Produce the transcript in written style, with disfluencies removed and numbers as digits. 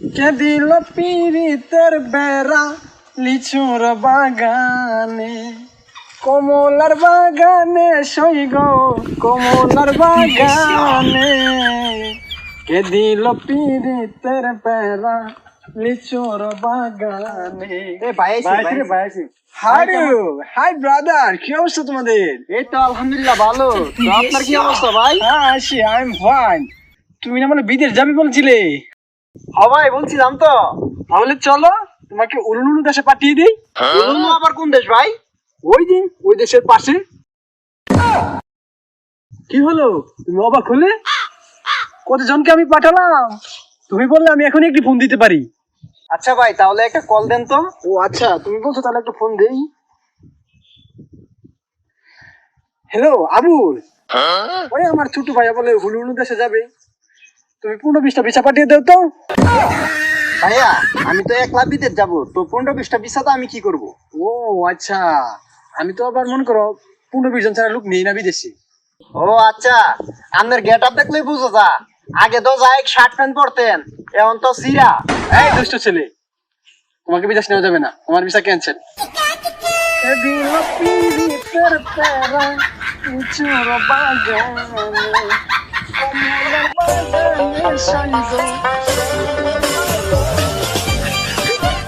কে দিল পিরিতের বেড়া লিচুর বাগানে, কমলার বাগানে সই গো, কমলার বাগানে। কে দিল পিরিতের বেড়া লিচুর বাগানে। ভাই আইছি। হাই ব্রাদার, কি অবস্থা তোমাদের? এই তো আলহামদুলিল্লাহ ভালো। তো আপনার কি অবস্থা ভাই? হ্যাঁ আছি, আই এম ফাইন। তুমি না মানে বিদেশ যাবি বলছিলে? হ্যাঁ ভাই বলছিলাম তো। তাহলে চলো তোমাকে উলুলু দেশে পাঠিয়ে দিই। বলুন আবার কোন দেশ ভাই? ওই যে ওই দেশের পাশে। কি হলো, তুমি অবাক হলে? কতজনকে আমি পাঠালাম, তুমি বললে আমি এখন একটি ফোন দিতে পারি। আচ্ছা ভাই তাহলে একটা কল দেন তো। ও আচ্ছা, তুমি বলছো তাহলে একটা ফোন দেই। হ্যালো আবুল, ওই আমার ছোট ভাইয়া বলে হুলুলু দেশে যাবে, তুমি 15-20টা ভিসা পাঠিয়ে দাও তো। ভাইয়া আমি তো একলা বিদেশ যাবো, তো 15-20টা ভিসা তো আমি কি করব? ও আচ্ছা, আমি তো আবার মনে করো 15-20 জন ছাড়া লোক নেই না বিদেশে। ও আচ্ছা, আপনার গেট আপ দেখলেই বুঝা যা। আগে তো যাই শার্ট প্যান্ট পরতেন, এখন তো সিরা। এই দুষ্ট ছেলে, তোমাকে বিদেশ নেওয়া যাবে না, আমার ভিসা ক্যান্সেল। দিল পিরিতের প্যারা লিচুর বাগানে, কমলার বাগানে সাইজো।